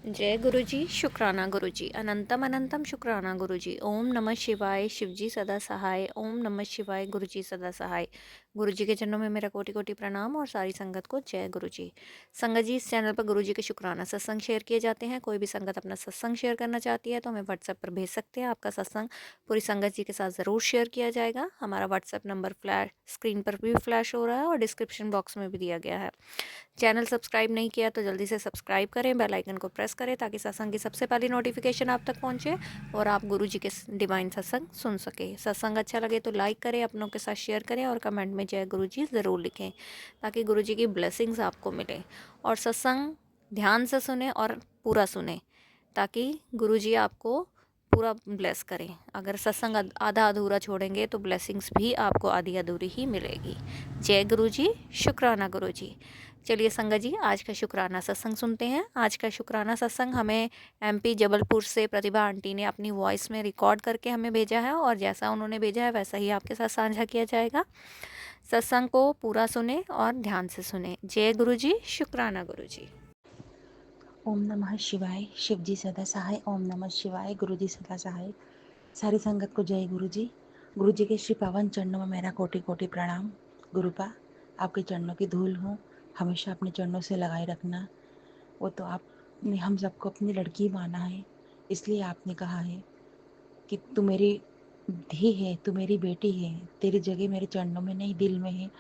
जय गुरु जी, शुक्राना गुरु जी, अनंतम अनंतम शुक्राना गुरु जी। ओम नमः शिवाय, शिव जी सदा सहाय। ओम नमः शिवाय, गुरु जी सदा सहाय। गुरु जी के चरणों में मेरा कोटि कोटि प्रणाम और सारी संगत को जय गुरु जी। संगत जी, इस चैनल पर गुरु जी के शुक्राना सत्संग शेयर किए जाते हैं। कोई भी संगत अपना सत्संग शेयर करना चाहती है तो हमें व्हाट्सएप पर भेज सकते हैं। आपका सत्संग पूरी संगत जी के साथ ज़रूर शेयर किया जाएगा। हमारा व्हाट्सएप नंबर फ्लैश स्क्रीन पर भी फ्लैश हो रहा है और डिस्क्रिप्शन बॉक्स में भी दिया गया है। चैनल सब्सक्राइब नहीं किया तो जल्दी से सब्सक्राइब करें, बेल आइकन को प्रेस करें ताकि सत्संग की सबसे पहली नोटिफिकेशन आप तक पहुंचे और आप गुरु जी के डिवाइन सत्संग सुन सके। सत्संग अच्छा लगे तो लाइक करें, अपनों के साथ शेयर करें और कमेंट में जय गुरु जी ज़रूर लिखें ताकि गुरु जी की ब्लेसिंग्स आपको मिले। और सत्संग ध्यान से सुने और पूरा सुने ताकि गुरु जी आपको पूरा ब्लेस करें। अगर सत्संग आधा अधूरा छोड़ेंगे तो ब्लेसिंग्स भी आपको आधी अधूरी ही मिलेगी। जय गुरु जी, शुक्राना गुरु जी। चलिए संगत जी, आज का शुक्राना सत्संग सुनते हैं। आज का शुक्राना सत्संग हमें एमपी जबलपुर से प्रतिभा आंटी ने अपनी वॉइस में रिकॉर्ड करके हमें भेजा है और जैसा उन्होंने भेजा है वैसा ही आपके साथ साझा किया जाएगा। सत्संग को पूरा सुने और ध्यान से सुने। जय गुरु जी, शुक्राना गुरु जी। ओम नमः शिवाय, शिव जी सदा सहाय। ओम नमः शिवाय, गुरु जी सदा सहाय। सारी संगत को जय गुरु जी। गुरु जी के श्री पावन चरणों में मेरा कोटि कोटि प्रणाम। गुरुपा, आपके चरणों की धूल हूँ, हमेशा अपने चरणों से लगाए रखना। वो तो आपने हम सबको अपनी लड़की माना है, इसलिए आपने कहा है कि तू मेरी धी है, तू मेरी बेटी है, तेरी जगह मेरे चरणों में नहीं दिल में है।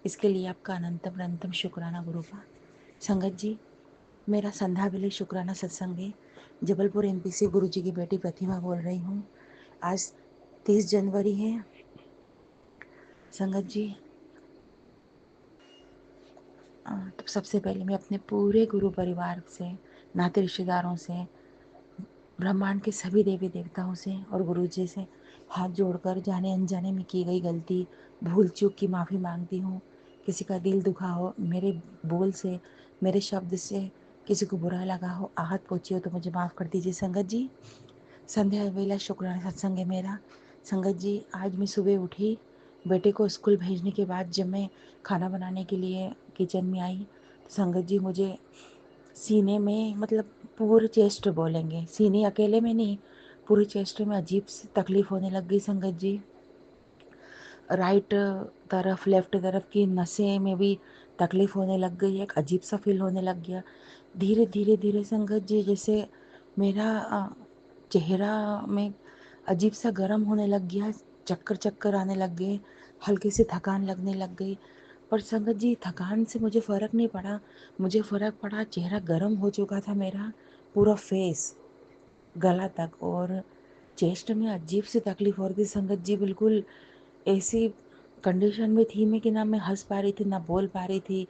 इसके लिए आपका अनंतम अनंतम शुक्राना गुरुपा। संगत जी, मेरा संध्या वेले शुक्राना सत्संग है। जबलपुर एमपी से गुरु जी की बेटी प्रतिभा बोल रही हूँ। आज 30 जनवरी है। संगत जी, तो सबसे पहले मैं अपने पूरे गुरु परिवार से, नाते रिश्तेदारों से, ब्रह्मांड के सभी देवी देवताओं से और गुरु जी से हाथ जोड़कर जाने अनजाने में की गई गलती, भूल चूक की माफ़ी मांगती हूँ। किसी का दिल दुखा हो, मेरे बोल से, मेरे शब्द से किसी को बुरा लगा हो, आहत पहुँची हो तो मुझे माफ़ कर दीजिए। संगत जी, संध्या वेला शुक्राना सत्संग है मेरा। संगत जी, आज मैं सुबह उठी, बेटे को स्कूल भेजने के बाद जब मैं खाना बनाने के लिए किचन में आई तो संगत जी मुझे सीने में, मतलब पूरे चेस्ट बोलेंगे, सीने अकेले में नहीं, पूरे चेस्ट में अजीब सी तकलीफ होने लग गई। संगत जी, राइट तरफ, लेफ्ट तरफ की नसें में भी तकलीफ होने लग गई, एक अजीब सा फील होने लग गया। धीरे धीरे धीरे संगत जी, जैसे मेरा चेहरा में अजीब सा गर्म होने लग गया, चक्कर चक्कर आने लग गए, हल्की सी थकान लगने लग गई। पर संगत जी, थकान से मुझे फ़र्क नहीं पड़ा, मुझे फ़र्क पड़ा चेहरा गर्म हो चुका था मेरा, पूरा फेस, गला तक, और चेस्ट में अजीब सी तकलीफ हो रही थी। संगत जी, बिल्कुल ऐसी कंडीशन में थी मैं कि ना मैं हंस पा रही थी, ना बोल पा रही थी,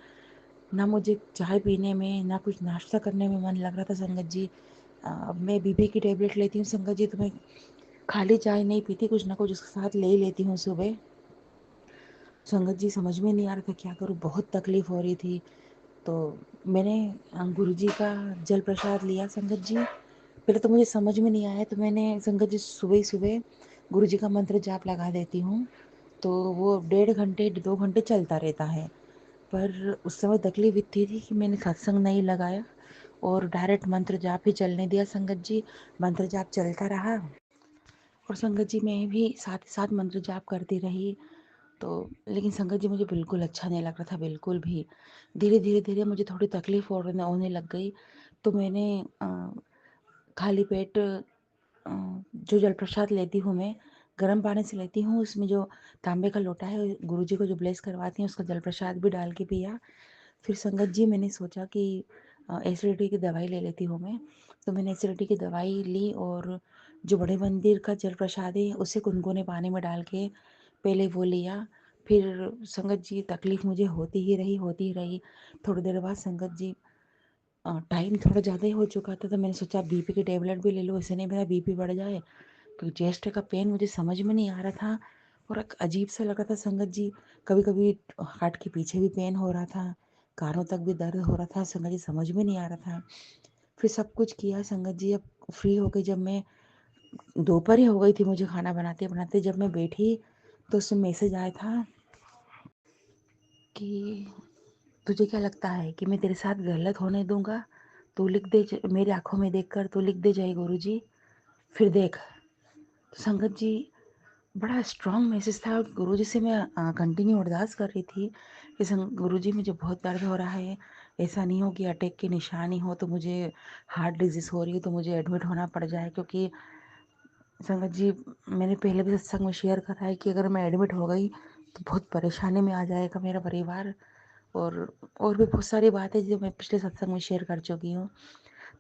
ना मुझे चाय पीने में, ना कुछ नाश्ता करने में मन लग रहा था। संगत जी, मैं बीपी की टेबलेट लेती हूँ संगत जी, तो मैं खाली चाय नहीं पीती, कुछ ना कुछ उसके साथ ले ही लेती हूँ सुबह। संगत जी, समझ में नहीं आ रहा था क्या करूँ, बहुत तकलीफ हो रही थी। तो मैंने गुरु जी का जल प्रसाद लिया। संगत जी, पहले तो मुझे समझ में नहीं आया, तो मैंने संगत जी सुबह ही सुबह गुरु जी का मंत्र जाप लगा देती हूँ, तो वो 1.5 घंटे 2 घंटे चलता रहता है। पर उस समय तकलीफ इतनी थी कि मैंने सत्संग नहीं लगाया और डायरेक्ट मंत्र जाप ही चलने दिया। संगत जी, मंत्र जाप चलता रहा और संगत जी मैं भी साथ ही साथ मंत्र जाप करती रही। तो लेकिन संगत जी, मुझे बिल्कुल अच्छा नहीं लग रहा था, बिल्कुल भी। धीरे धीरे धीरे मुझे थोड़ी तकलीफ होने लग गई, तो मैंने खाली पेट जो जल प्रसाद लेती हूँ मैं, गर्म पानी से लेती हूँ, उसमें जो तांबे का लोटा है, गुरु जी को जो ब्लेस करवाती हैं उसका जल प्रसाद भी डाल के पिया। फिर संगत जी, मैंने सोचा कि एसिडिटी की दवाई ले लेती हूँ मैं, तो मैंने एसिडिटी की दवाई ली और जो बड़े मंदिर का जल प्रसाद है उसे गुनगुने पानी में डाल के पहले वो लिया। फिर संगत जी, तकलीफ मुझे होती ही रही। थोड़ी देर बाद संगत जी, टाइम थोड़ा ज़्यादा ही हो चुका था, तो मैंने सोचा बीपी की टेबलेट भी ले लूँ, इससे नहीं मेरा बीपी बढ़ जाए, क्योंकि चेस्ट का पेन मुझे समझ में नहीं आ रहा था और एक अजीब सा लगा था। संगत जी, कभी कभी हार्ट के पीछे भी पेन हो रहा था, कानों तक भी दर्द हो रहा था। संगत जी, समझ में नहीं आ रहा था। फिर सब कुछ किया संगत जी, अब फ्री हो गई, जब मैं दोपहर ही हो गई थी मुझे खाना बनाते बनाते, जब मैं बैठी तो उसमें मैसेज आया था कि तुझे क्या लगता है कि मैं तेरे साथ गलत होने दूंगा? तू लिख दे, मेरी आँखों में देखकर तू लिख दे जय गुरुजी, फिर देख। तो संगत जी, बड़ा स्ट्रॉन्ग मैसेज था। गुरुजी से मैं कंटिन्यू अरदास कर रही थी कि गुरुजी मुझे बहुत दर्द हो रहा है, ऐसा नहीं हो कि अटैक की निशानी हो तो मुझे हार्ट डिजीज़ हो रही हो तो मुझे एडमिट होना पड़ जाए। क्योंकि संगत जी, मैंने पहले भी सत्संग में शेयर करा है कि अगर मैं एडमिट हो गई तो बहुत परेशानी में आ जाएगा मेरा परिवार। और भी बहुत सारी बातें जो मैं पिछले सत्संग में शेयर कर चुकी हूँ।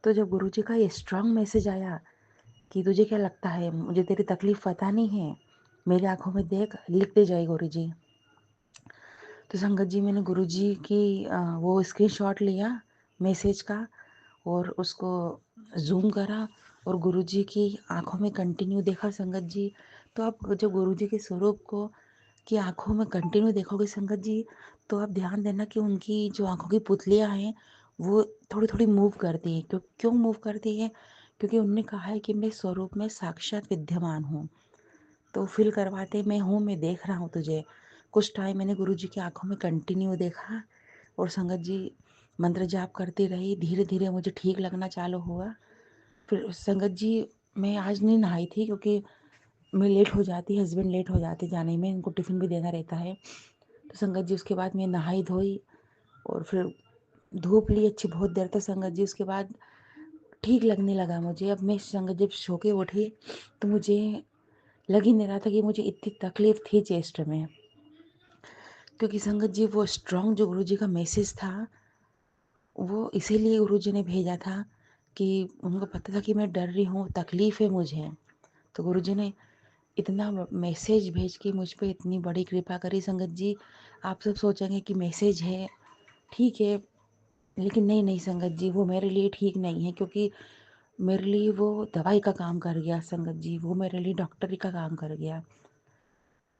तो जब गुरुजी का ये स्ट्रॉन्ग मैसेज आया कि तुझे क्या लगता है, मुझे तेरी तकलीफ पता नहीं है, मेरी आंखों में देख, लिख दे जय गुरुजी। तो संगत जी, मैंने गुरुजी की वो स्क्रीनशॉट लिया मैसेज का और उसको ज़ूम करा और गुरुजी की आंखों में कंटिन्यू देखा संगत जी। तो आप जब गुरुजी के स्वरूप को की आंखों में कंटिन्यू देखोगे संगत जी, तो आप ध्यान देना कि उनकी जो आंखों की पुतलियाँ हैं वो थोड़ी थोड़ी मूव करती हैं। क्यों मूव करती है? क्योंकि उनने कहा है कि मैं स्वरूप में साक्षात विद्यमान हूँ। तो फ़ील करवाते मैं हूँ, मैं देख रहा हूँ तुझे। कुछ टाइम मैंने गुरुजी की आँखों में कंटिन्यू देखा और संगत जी, मंत्र जाप करती रही। धीरे-धीरे मुझे ठीक लगना चालू हुआ। फिर संगत जी, मैं आज नहीं नहाई थी क्योंकि मैं लेट हो जाती, हस्बैंड लेट हो जाते जाने में, इनको टिफ़िन भी देना रहता है। तो संगत जी, उसके बाद मैं नहाई-धोई और फिर धूप ली अच्छी बहुत देर तक संगत जी। उसके बाद ठीक लगने लगा मुझे। अब मैं संगत जब सो के उठी तो मुझे लग ही नहीं रहा था कि मुझे इतनी तकलीफ़ थी चेस्ट में। क्योंकि संगत जी, वो स्ट्रॉन्ग जो गुरुजी का मैसेज था, वो इसीलिए गुरुजी ने भेजा था कि उनको पता था कि मैं डर रही हूँ, तकलीफ़ है मुझे। तो गुरुजी ने इतना मैसेज भेज के मुझ पे इतनी बड़ी कृपा करी संगत जी। आप सब सोचेंगे कि मैसेज है, ठीक है, लेकिन नहीं संगत जी, वो मेरे लिए ठीक नहीं है। क्योंकि मेरे लिए वो दवाई का काम कर गया संगत जी, वो मेरे लिए डॉक्टरी का काम कर गया,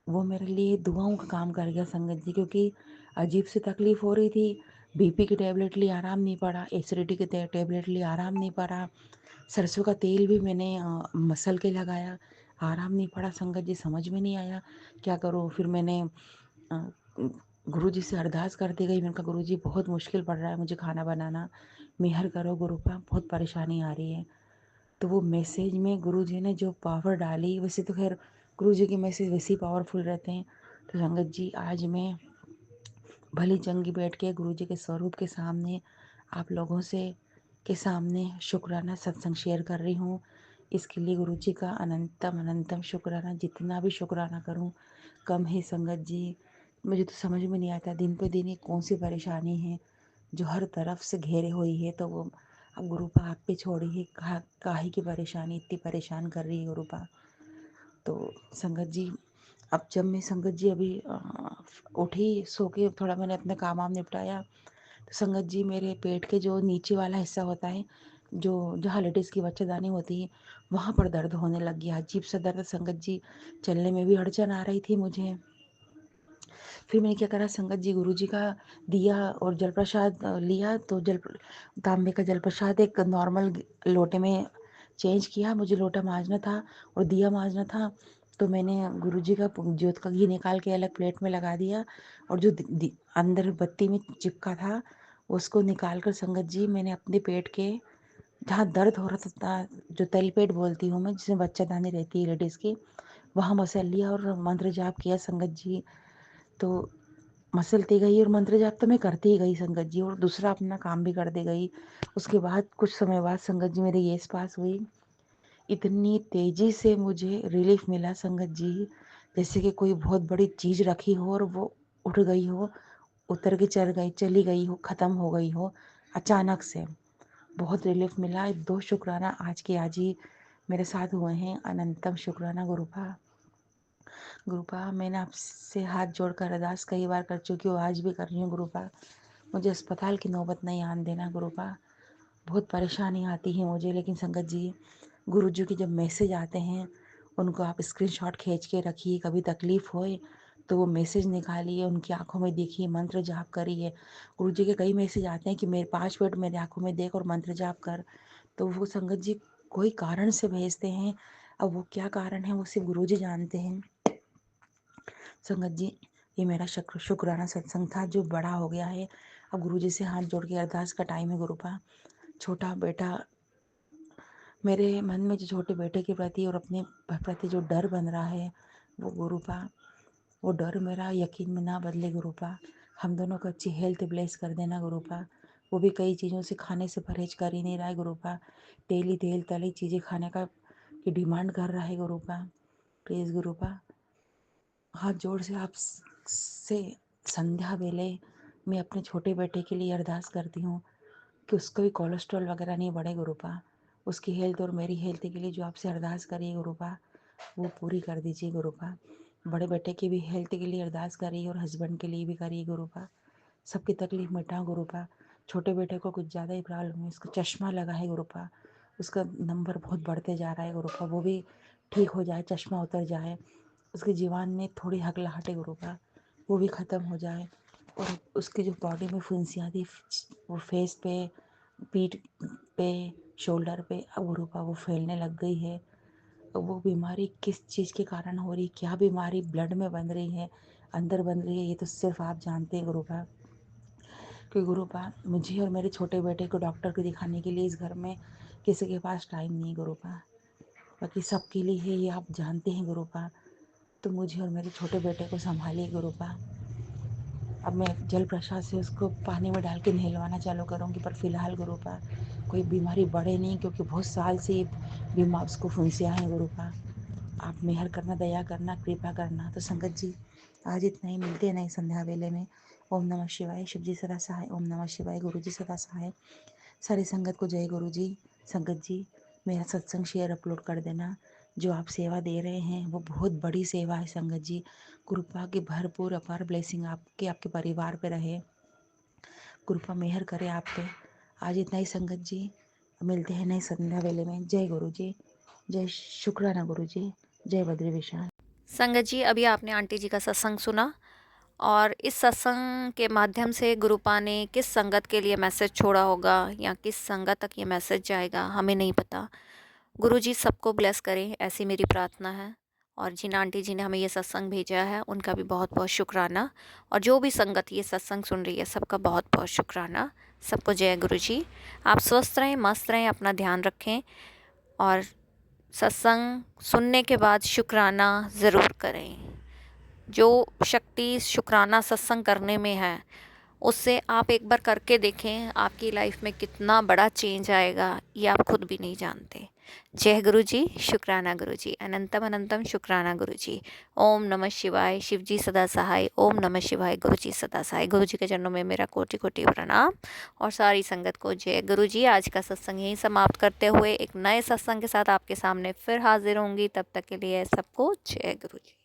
वो मेरे लिए दुआओं का काम कर गया संगत जी। क्योंकि अजीब सी तकलीफ़ हो रही थी, बीपी की टेबलेट ली आराम नहीं पड़ा, एसिडिटी की टेबलेट ली आराम नहीं पड़ा, सरसों का तेल भी मैंने मसल के लगाया, आराम नहीं पड़ा संगत जी। समझ में नहीं आया क्या करूँ। फिर मैंने अ, गुरुजी से अरदास करती गई। मैंने कहा गुरुजी, बहुत मुश्किल पड़ रहा है मुझे खाना बनाना, मेहर करो गुरुपा, बहुत परेशानी आ रही है। तो वो मैसेज में गुरुजी ने जो पावर डाली, वैसे तो खैर गुरुजी के मैसेज वैसे ही पावरफुल रहते हैं। तो संगत जी, आज मैं भली चंगी बैठ के गुरुजी के स्वरूप के सामने आप लोगों से के सामने शुक्राना सत्संग शेयर कर रही हूँ। इसके लिए गुरुजी का अनंतम अनंतम शुक्राना। जितना भी शुक्राना करूँ कम है संगत जी। मुझे तो समझ में नहीं आता दिन पे दिन ये कौन सी परेशानी है जो हर तरफ से घेरे हुई है। तो वो अब गुरुपा आप पे छोड़ी है, काहे की परेशानी इतनी परेशान कर रही है गुरुपा। तो संगत जी, अब जब मैं संगत जी अभी उठी सो के, थोड़ा मैंने अपने काम वाम निपटाया, तो संगत जी, मेरे पेट के जो नीचे वाला हिस्सा होता है, जो जहाँ लेडीज़ की बच्चेदानी होती है, वहाँ पर दर्द होने लग गया, अजीब सा दर्द संगत जी। चलने में भी अड़चन आ रही थी मुझे। फिर मैंने क्या करा संगत जी, गुरुजी का दिया और जल प्रसाद लिया। तो तांबे का जल प्रसाद एक नॉर्मल लोटे में चेंज किया। मुझे लोटा मांजना था और दिया मांजना था। तो मैंने गुरुजी का ज्योत का घी निकाल के अलग प्लेट में लगा दिया और जो अंदर बत्ती में चिपका था उसको निकाल कर संगत जी, मैंने अपने पेट के जहाँ दर्द हो रहा था, जो तलपेट बोलती हूँ मैं, जिसमें बच्चादानी रहती है लेडीज़ की, वहाँ मसल लिया और मंत्र जाप किया संगत जी। तो मसलती गई और मंत्र जाप तो मैं करती ही गई संगत जी, और दूसरा अपना काम भी करती गई। उसके बाद कुछ समय बाद संगत जी मेरी गैस पास हुई। इतनी तेज़ी से मुझे रिलीफ मिला संगत जी, जैसे कि कोई बहुत बड़ी चीज़ रखी हो और वो उठ गई हो, उतर के चली गई हो, ख़त्म हो गई हो अचानक से। बहुत रिलीफ मिला। 2 शुक्राना आज के आज ही मेरे साथ हुए हैं। अनंतम शुक्राना गुरुपा। गुरुपा, मैंने आपसे हाथ जोड़कर अरदास कई बार कर चुकी हूँ, आज भी कर रही हूँ गुरुपा। मुझे अस्पताल की नौबत नहीं आने देना गुरुपा। बहुत परेशानी आती है मुझे, लेकिन संगत जी, गुरुजी के जब मैसेज आते हैं उनको आप स्क्रीनशॉट खींच के रखिए। कभी तकलीफ़ होए तो वो मैसेज निकालिए, उनकी आंखों में देखिए, मंत्र जाप करिए। गुरुजी के कई मैसेज आते हैं कि मेरे 5 मिनट मेरी आंखों में देख और मंत्र जाप कर। तो वो संगत जी कोई कारण से भेजते हैं। अब वो क्या कारण है वो सिर्फ गुरुजी जानते हैं। संगत जी, ये मेरा शुक्राना सत्संग था जो बड़ा हो गया है। अब गुरुजी से हाथ जोड़ के अरदास का टाइम है गुरुपा। छोटा बेटा, मेरे मन में जो छोटे बेटे के प्रति और अपने प्रति जो डर बन रहा है, वो गुरुपा, वो डर मेरा यकीन में ना बदले गुरुपा। हम दोनों को अच्छी हेल्थ ब्लेस कर देना गुरुपा। वो भी कई चीज़ों से खाने से परहेज कर ही नहीं रहा है गुरुपा। तेल तली चीज़ें खाने का की डिमांड कर रहा है गुरुपा। प्लीज़ गुरुपा, हाथ जोड़ से आप से संध्या वेले मैं अपने छोटे बेटे के लिए अरदास करती हूँ कि उसका भी कोलेस्ट्रॉल वगैरह नहीं बढ़े गुरुपा। उसकी हेल्थ और मेरी हेल्थ के लिए जो आपसे अरदास करिए गुरुपा, वो पूरी कर दीजिए गुरुपा। बड़े बेटे की भी हेल्थ के लिए अरदास करिए और हस्बैंड के लिए भी करिए गुरुपा। सबकी तकलीफ मिटाओ गुरुपा। छोटे बेटे को कुछ ज़्यादा ही प्रॉब्लम है, उसका चश्मा लगा है गुरुपा। उसका नंबर बहुत बढ़ते जा रहा है गुरुपा। वो भी ठीक हो जाए, चश्मा उतर जाए, उसके जीवन में थोड़ी हकलाहट है गुरुपा, वो भी ख़त्म हो जाए। और उसकी जो बॉडी में फुंसियाँ थी, वो फेस पे, पीठ पे, शोल्डर पे, अब गुरुपा वो फैलने लग गई है। वो बीमारी किस चीज़ के कारण हो रही, क्या बीमारी ब्लड में बन रही है, अंदर बन रही है, ये तो सिर्फ आप जानते हैं गुरुपा। कि गुरुपा, मुझे और मेरे छोटे बेटे को डॉक्टर को दिखाने के लिए इस घर में किसी के पास टाइम नहीं गुरुपा। बाकी सबके लिए है, ये आप जानते हैं गुरुपा। तो मुझे और मेरे छोटे बेटे को संभालिए गुरुपा। अब मैं जल प्रसाद से उसको पानी में डाल के नहलवाना चालू करूँगी, पर फिलहाल गुरुपा कोई बीमारी बढ़े नहीं, क्योंकि बहुत साल से ये बीमार उसको फुंसियाँ हैं गुरुपा। आप मेहर करना, दया करना, कृपा करना। तो संगत जी, आज इतना ही, मिलते हैं नई संध्या वेले में। ओम नमः शिवाय, शिव जी सदा सहाय। ओम नमः शिवाय, गुरु जी सदा सहाय। सारी संगत को जय गुरु जी। संगत जी, मेरा सत्संग शेयर अपलोड कर देना। जो आप सेवा दे रहे हैं वो बहुत बड़ी सेवा है संगत जी। कृपा की भरपूर अपार ब्लेसिंग आपके आपके परिवार पे रहे। कृपा मेहर करे आप पे। आज इतना ही संगत जी, मिलते हैं नई संध्या वेले में। जय गुरु जी, जय शुक्राना गुरु जी, जय बद्री विशाल। संगत जी, अभी आपने आंटी जी का सत्संग सुना, और इस सत्संग के माध्यम से गुरुपा ने किस संगत के लिए मैसेज छोड़ा होगा या किस संगत तक ये मैसेज जाएगा, हमें नहीं पता। गुरुजी सबको ब्लेस करें, ऐसी मेरी प्रार्थना है। और जिन आंटी जी ने हमें ये सत्संग भेजा है, उनका भी बहुत बहुत शुक्राना। और जो भी संगत ये सत्संग सुन रही है, सबका बहुत बहुत शुक्राना। सबको जय गुरुजी। आप स्वस्थ रहें, मस्त रहें, अपना ध्यान रखें, और सत्संग सुनने के बाद शुक्राना ज़रूर करें। जो शक्ति शुक्राना सत्संग करने में है, उससे आप एक बार करके देखें, आपकी लाइफ में कितना बड़ा चेंज आएगा, ये आप खुद भी नहीं जानते। जय गुरु जी, शुक्राना गुरु जी, अनंतम अनंतम शुक्राना गुरु जी। ओम नमः शिवाय, शिव जी सदा सहाय। ओम नमः शिवाय, गुरु जी सदा सहाय। गुरु जी के चरणों में मेरा कोटि कोटि प्रणाम, और सारी संगत को जय गुरु जी। आज का सत्संग यहीं समाप्त करते हुए एक नए सत्संग के साथ आपके सामने फिर हाजिर होंगी। तब तक के लिए सबको जय गुरु जी।